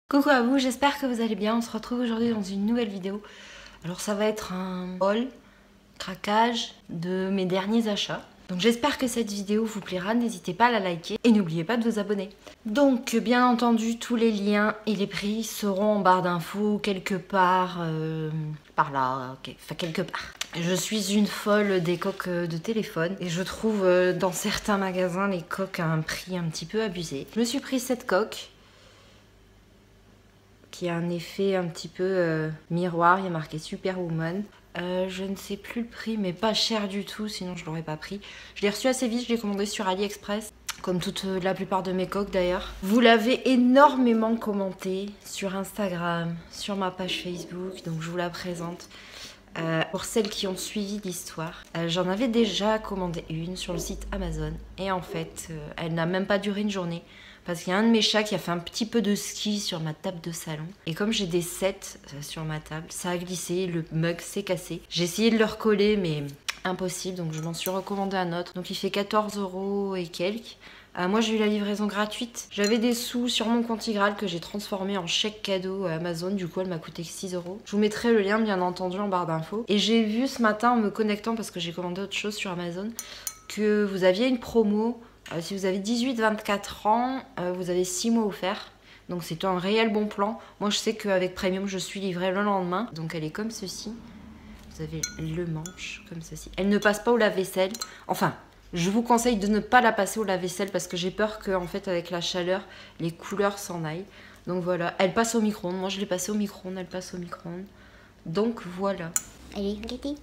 Coucou à vous, j'espère que vous allez bien. On se retrouve aujourd'hui dans une nouvelle vidéo. Alors ça va être un haul, craquage de mes derniers achats. Donc j'espère que cette vidéo vous plaira, n'hésitez pas à la liker et n'oubliez pas de vous abonner. Donc bien entendu tous les liens et les prix seront en barre d'infos quelque part par là, enfin quelque part. Je suis une folle des coques de téléphone et je trouve dans certains magasins les coques à un prix un petit peu abusé. Je me suis pris cette coque qui a un effet un petit peu miroir, il y a marqué Superwoman. Je ne sais plus le prix, mais pas cher du tout, sinon je l'aurais pas pris. Je l'ai reçu assez vite, je l'ai commandé sur AliExpress, comme toute la plupart de mes coques d'ailleurs. Vous l'avez énormément commenté sur Instagram, sur ma page Facebook, donc je vous la présente. Pour celles qui ont suivi l'histoire, j'en avais déjà commandé une sur le site Amazon et en fait elle n'a même pas duré une journée parce qu'il y a un de mes chats qui a fait un petit peu de ski sur ma table de salon et comme j'ai des sets sur ma table, ça a glissé, le mug s'est cassé. J'ai essayé de le recoller mais impossible, donc je m'en suis recommandé un autre, donc il fait 14 € et quelques. Moi j'ai eu la livraison gratuite. J'avais des sous sur mon compte Igral que j'ai transformé en chèque cadeau à Amazon. Du coup elle m'a coûté 6 €. Je vous mettrai le lien bien entendu en barre d'infos. Et j'ai vu ce matin en me connectant parce que j'ai commandé autre chose sur Amazon que vous aviez une promo. Si vous avez 18-24 ans, vous avez 6 mois offerts. Donc c'est un réel bon plan. Moi je sais qu'avec Premium je suis livrée le lendemain. Donc elle est comme ceci. Vous avez le manche comme ceci. Elle ne passe pas au lave-vaisselle. Enfin... je vous conseille de ne pas la passer au lave-vaisselle parce que j'ai peur que, en fait, avec la chaleur, les couleurs s'en aillent. Donc voilà, elle passe au micro-ondes. Moi, je l'ai passée au micro-ondes, elle passe au micro-ondes. Donc voilà. Allez, regardez.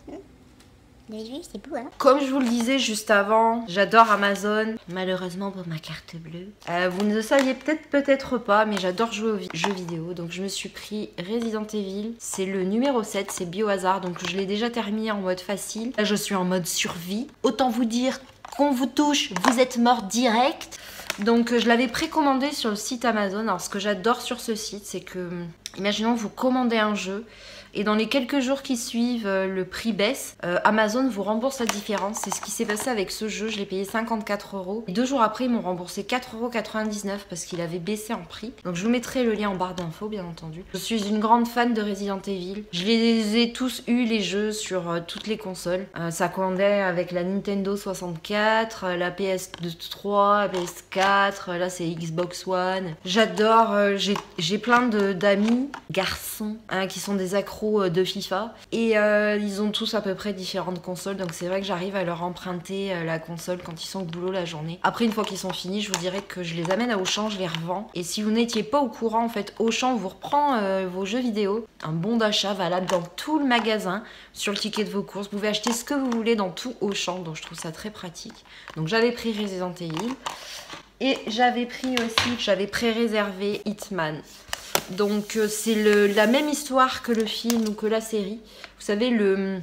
Vous avez vu, c'est beau, hein? Comme je vous le disais juste avant, j'adore Amazon. Malheureusement pour ma carte bleue. Vous ne le saviez peut-être pas, mais j'adore jouer aux jeux vidéo. Donc je me suis pris Resident Evil. C'est le numéro 7, c'est Biohazard. Donc je l'ai déjà terminé en mode facile. Là, je suis en mode survie. Autant vous dire qu'on vous touche, vous êtes mort direct. Donc je l'avais précommandé sur le site Amazon. Alors ce que j'adore sur ce site, c'est que, imaginons vous commandez un jeu et dans les quelques jours qui suivent, le prix baisse. Amazon vous rembourse la différence. C'est ce qui s'est passé avec ce jeu. Je l'ai payé 54 €. Et 2 jours après, ils m'ont remboursé 4,99 € parce qu'il avait baissé en prix. Donc je vous mettrai le lien en barre d'infos, bien entendu. Je suis une grande fan de Resident Evil. Je les ai tous eu, les jeux, sur toutes les consoles. Ça commandait avec la Nintendo 64, la PS3, la PS4. Là, c'est Xbox One. J'adore. J'ai plein d'amis, garçons, qui sont des accros de FIFA et ils ont tous à peu près différentes consoles, donc c'est vrai que j'arrive à leur emprunter la console quand ils sont au boulot la journée. Après, une fois qu'ils sont finis, je vous dirais que je les amène à Auchan, je les revends. Et si vous n'étiez pas au courant, en fait, Auchan vous reprend vos jeux vidéo, un bon d'achat valable dans tout le magasin sur le ticket de vos courses. Vous pouvez acheter ce que vous voulez dans tout Auchan, donc je trouve ça très pratique. Donc j'avais pris Resident Evil et j'avais pris aussi, j'avais pré-réservé Hitman. Donc c'est la même histoire que le film ou que la série. Vous savez, le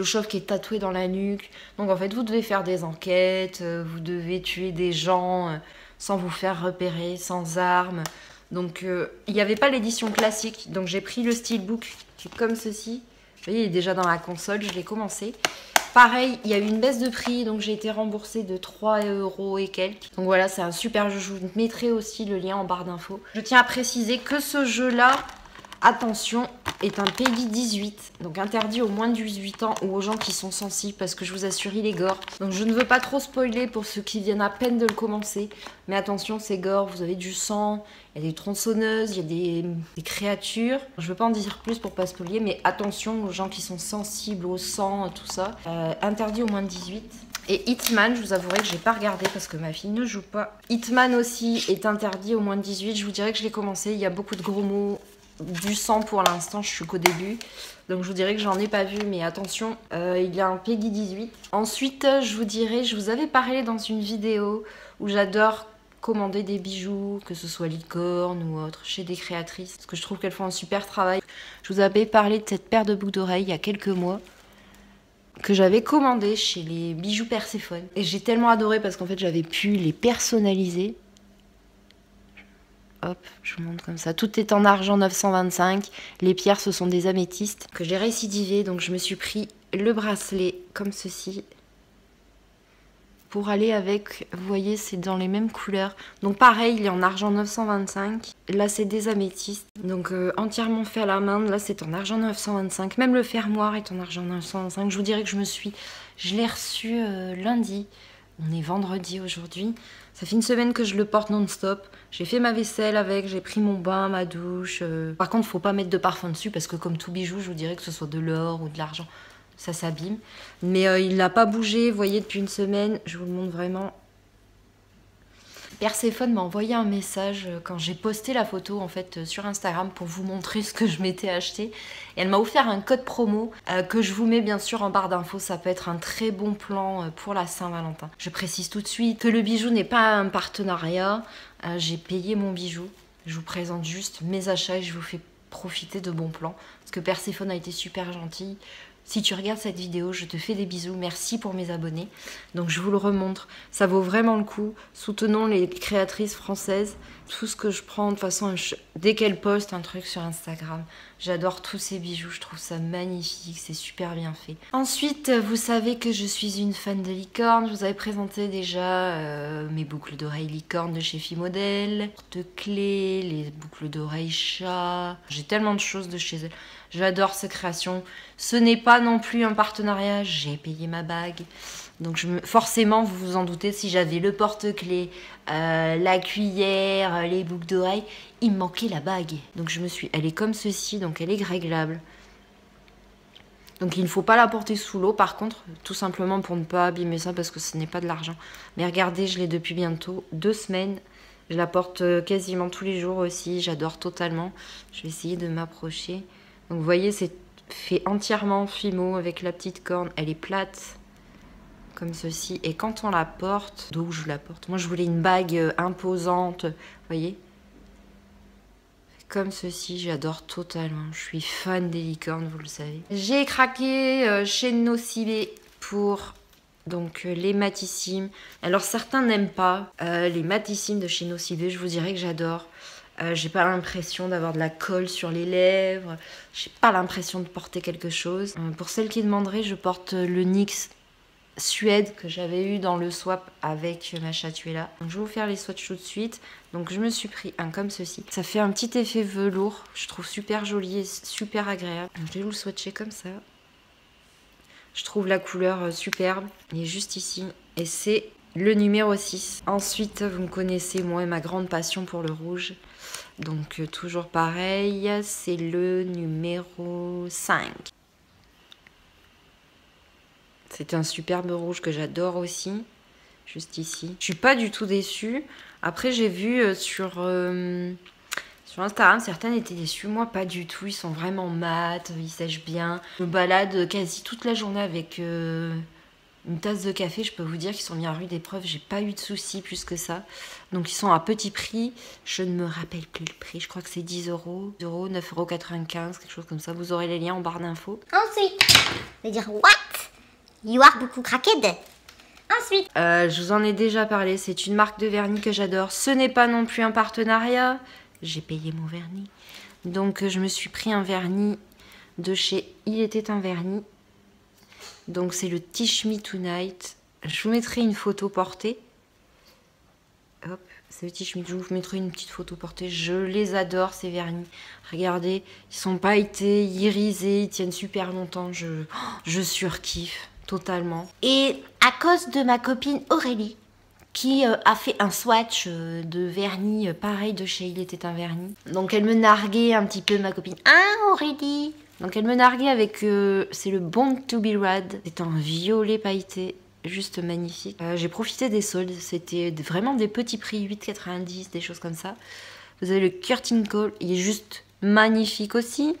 chauve qui est tatoué dans la nuque. Donc en fait, vous devez faire des enquêtes, vous devez tuer des gens sans vous faire repérer, sans armes. Donc il n'y avait pas l'édition classique. Donc j'ai pris le steelbook qui est comme ceci. Vous voyez, il est déjà dans la console, je l'ai commencé. Pareil, il y a eu une baisse de prix, donc j'ai été remboursée de 3 € et quelques. Donc voilà, c'est un super jeu. Je vous mettrai aussi le lien en barre d'infos. Je tiens à préciser que ce jeu-là, attention, est un PEGI 18. Donc interdit aux moins de 18 ans ou aux gens qui sont sensibles parce que je vous assure, il est gore. Donc je ne veux pas trop spoiler pour ceux qui viennent à peine de le commencer. Mais attention, c'est gore, vous avez du sang, il y a des tronçonneuses, il y a des créatures. Je ne veux pas en dire plus pour pas spoiler, mais attention aux gens qui sont sensibles au sang, tout ça. Interdit aux moins de 18. Et Hitman, je vous avouerai que j'ai pas regardé parce que ma fille ne joue pas. Hitman aussi est interdit aux moins de 18. Je vous dirais que je l'ai commencé, il y a beaucoup de gros mots. Du sang pour l'instant, je suis qu'au début. Donc je vous dirais que j'en ai pas vu, mais attention, il y a un PEGI 18. Ensuite, je vous dirais, je vous avais parlé dans une vidéo où j'adore commander des bijoux, que ce soit licorne ou autre, chez des créatrices, parce que je trouve qu'elles font un super travail. Je vous avais parlé de cette paire de boucles d'oreilles il y a quelques mois, que j'avais commandé chez les bijoux Perséphone. Et j'ai tellement adoré parce qu'en fait, j'avais pu les personnaliser. Hop, je vous montre comme ça. Tout est en argent 925. Les pierres, ce sont des améthystes que j'ai récidivé. Donc, je me suis pris le bracelet comme ceci. pour aller avec, vous voyez, c'est dans les mêmes couleurs. Donc pareil, il est en argent 925. Là, c'est des améthystes. Donc entièrement fait à la main. Là, c'est en argent 925. Même le fermoir est en argent 925. Je vous dirais que je l'ai reçu lundi. On est vendredi aujourd'hui. Ça fait une semaine que je le porte non-stop. J'ai fait ma vaisselle avec, j'ai pris mon bain, ma douche. Par contre, faut pas mettre de parfum dessus parce que comme tout bijou, je vous dirais que ce soit de l'or ou de l'argent, ça s'abîme. Mais il n'a pas bougé, vous voyez, depuis une semaine. Je vous le montre vraiment. Perséphone m'a envoyé un message quand j'ai posté la photo en fait sur Instagram pour vous montrer ce que je m'étais acheté. Et elle m'a offert un code promo que je vous mets bien sûr en barre d'infos. Ça peut être un très bon plan pour la Saint-Valentin. Je précise tout de suite que le bijou n'est pas un partenariat. J'ai payé mon bijou. Je vous présente juste mes achats et je vous fais profiter de bons plans. Parce que Perséphone a été super gentille. Si tu regardes cette vidéo, je te fais des bisous. Merci pour mes abonnés. Donc je vous le remontre. Ça vaut vraiment le coup. Soutenons les créatrices françaises. Tout ce que je prends, de toute façon, dès qu'elles postent un truc sur Instagram, j'adore tous ces bijoux. Je trouve ça magnifique. C'est super bien fait. Ensuite, vous savez que je suis une fan de licorne. Je vous avais présenté déjà mes boucles d'oreilles licorne de chez Fimodel, porte-clés, les boucles d'oreilles chat. J'ai tellement de choses de chez elle. J'adore ces créations. Ce n'est pas non plus un partenariat. J'ai payé ma bague. Donc forcément, vous vous en doutez, si j'avais le porte-clés, la cuillère, les boucles d'oreilles, il me manquait la bague. Donc elle est comme ceci, donc elle est réglable. Donc il ne faut pas la porter sous l'eau par contre, tout simplement pour ne pas abîmer ça parce que ce n'est pas de l'argent. Mais regardez, je l'ai depuis bientôt 2 semaines. Je la porte quasiment tous les jours aussi, j'adore totalement. Je vais essayer de m'approcher. Donc vous voyez, c'est fait entièrement en fimo avec la petite corne. Elle est plate, comme ceci. Et quand on la porte, d'où je la porte? Moi, je voulais une bague imposante, vous voyez? Comme ceci, j'adore totalement. Je suis fan des licornes, vous le savez. J'ai craqué chez Nocibé pour donc les matissimes. Alors, certains n'aiment pas les matissimes de chez Nocibé. Je vous dirais que j'adore. J'ai pas l'impression d'avoir de la colle sur les lèvres. J'ai pas l'impression de porter quelque chose. Pour celles qui demanderaient, je porte le NYX Suède que j'avais eu dans le swap avec ma Chatuela. Donc, je vais vous faire les swatchs tout de suite. Donc je me suis pris un comme ceci. Ça fait un petit effet velours. Je trouve super joli et super agréable. Donc, je vais vous le swatcher comme ça. Je trouve la couleur superbe. Il est juste ici. Et c'est le numéro 6. Ensuite, vous me connaissez, moi et ma grande passion pour le rouge. Donc toujours pareil, c'est le numéro 5. C'est un superbe rouge que j'adore aussi. Juste ici. Je suis pas du tout déçue. Après, j'ai vu sur Instagram, certaines étaient déçues. Moi, pas du tout. Ils sont vraiment mat, ils sèchent bien. Je me balade quasi toute la journée avec une tasse de café. Je peux vous dire qu'ils sont mis à rude épreuve. J'ai pas eu de soucis plus que ça. Donc, ils sont à petit prix. Je ne me rappelle plus le prix. Je crois que c'est 10 €, 9,95 €, quelque chose comme ça. Vous aurez les liens en barre d'infos. Ensuite, je vais dire what? You are beaucoup cracked. Ensuite, je vous en ai déjà parlé, c'est une marque de vernis que j'adore. Ce n'est pas non plus un partenariat. J'ai payé mon vernis. Donc je me suis pris un vernis de chez Il était un vernis. Donc c'est le Teach Me Tonight. Je vous mettrai une photo portée. Hop, c'est le Teach Me. Je vous mettrai une petite photo portée. Je les adore ces vernis. Regardez, ils sont pailletés, irisés, ils tiennent super longtemps. Je surkiffe. Totalement. et à cause de ma copine Aurélie, Qui a fait un swatch de vernis pareil de chez Il était un vernis. Donc elle me narguait un petit peu, ma copine. hein Aurélie? Donc elle me narguait avec, c'est le Born to Be Red. C'est un violet pailleté, juste magnifique. J'ai profité des soldes, c'était vraiment des petits prix, 8,90, des choses comme ça. Vous avez le Curtain Call, il est juste magnifique aussi.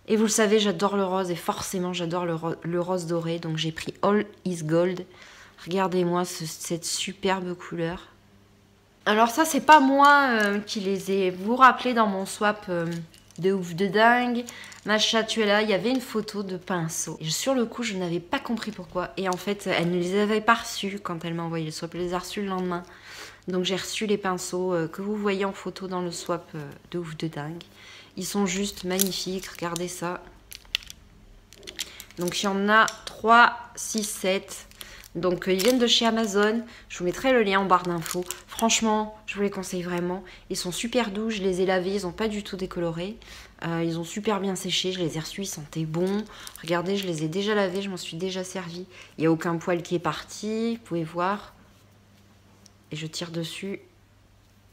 Et vous le savez, j'adore le rose et forcément j'adore le rose doré. Donc j'ai pris All is Gold. Regardez-moi cette superbe couleur. Alors ça, c'est pas moi qui les ai. Vous vous rappelez dans mon swap de ouf de dingue, ma Chatuela, il y avait une photo de pinceau. Et sur le coup, je n'avais pas compris pourquoi. Et en fait, elle ne les avait pas reçus quand elle m'a envoyé le swap. Elle les a reçus le lendemain. Donc j'ai reçu les pinceaux que vous voyez en photo dans le swap de ouf de dingue. Ils sont juste magnifiques, regardez ça. Donc il y en a 3, 6, 7. Donc ils viennent de chez Amazon, je vous mettrai le lien en barre d'infos. Franchement, je vous les conseille vraiment. Ils sont super doux, je les ai lavés, ils n'ont pas du tout décoloré. Ils ont super bien séché, je les ai reçus, ils sentaient bon. Regardez, je les ai déjà lavés, je m'en suis déjà servi. Il n'y a aucun poil qui est parti, vous pouvez voir. Et je tire dessus.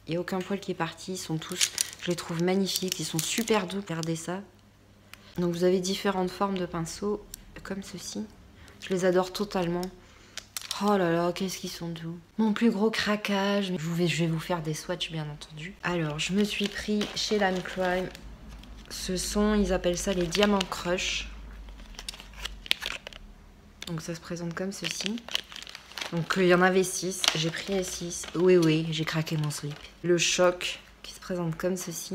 Il n'y a aucun poil qui est parti, ils sont tous, je les trouve magnifiques, ils sont super doux, regardez ça. Donc vous avez différentes formes de pinceaux, comme ceci. Je les adore totalement. Oh là là, qu'est-ce qu'ils sont doux. Mon plus gros craquage, je vais vous faire des swatchs bien entendu. Alors, je me suis pris chez Lime Crime. Ce sont, ils appellent ça les Diamant Crush. Donc ça se présente comme ceci. Donc il y en avait 6, j'ai pris les 6. Oui, j'ai craqué mon slip. Le choc qui se présente comme ceci.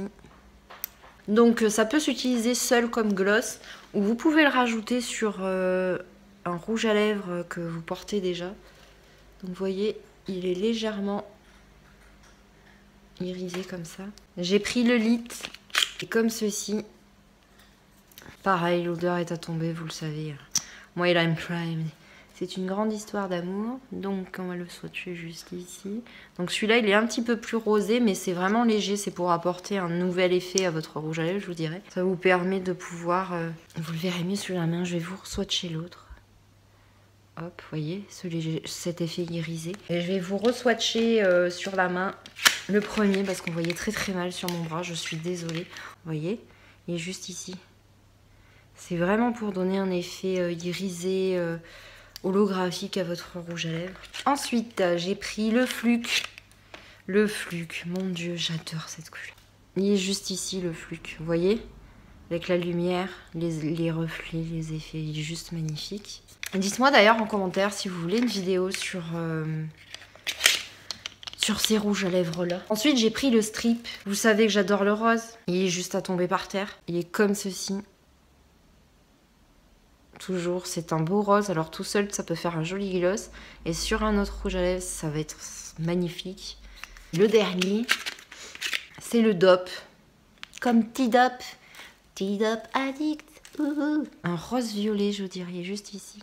Donc ça peut s'utiliser seul comme gloss ou vous pouvez le rajouter sur un rouge à lèvres que vous portez déjà. Donc vous voyez, il est légèrement irisé comme ça. J'ai pris le lit et comme ceci. Pareil, l'odeur est à tomber, vous le savez. Moi et Lime Crime. C'est une grande histoire d'amour, donc on va le swatcher juste ici. Donc celui-là, il est un petit peu plus rosé, mais c'est vraiment léger. C'est pour apporter un nouvel effet à votre rouge à lèvres, je vous dirais. Ça vous permet de pouvoir... vous le verrez mieux sur la main, je vais vous swatcher l'autre. Hop, vous voyez, cet effet irisé. Et je vais vous re-swatcher sur la main le premier, parce qu'on voyait très très mal sur mon bras, je suis désolée. Vous voyez, il est juste ici. C'est vraiment pour donner un effet irisé... holographique à votre rouge à lèvres. Ensuite, j'ai pris le Fluke. Le Fluke, mon Dieu, j'adore cette couleur. Il est juste ici, le Fluke, vous voyez? Avec la lumière, les reflets, les effets, il est juste magnifique. Dites-moi d'ailleurs en commentaire si vous voulez une vidéo sur ces rouges à lèvres là. Ensuite, j'ai pris le Strip. Vous savez que j'adore le rose. Il est juste à tomber par terre. Il est comme ceci. Toujours, c'est un beau rose, alors tout seul ça peut faire un joli gloss et sur un autre rouge à lèvres ça va être magnifique. Le dernier c'est le Dop, comme T-Dop Addict, un rose violet je dirais juste ici.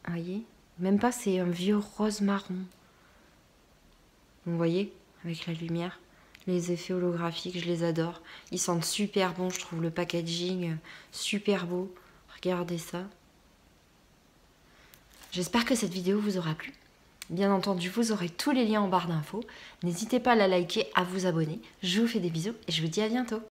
Vous voyez, même pas, c'est un vieux rose marron. Vous voyez, avec la lumière. Les effets holographiques, je les adore. Ils sentent super bon, je trouve le packaging super beau. Regardez ça. J'espère que cette vidéo vous aura plu. Bien entendu, vous aurez tous les liens en barre d'infos. N'hésitez pas à la liker, à vous abonner. Je vous fais des bisous et je vous dis à bientôt.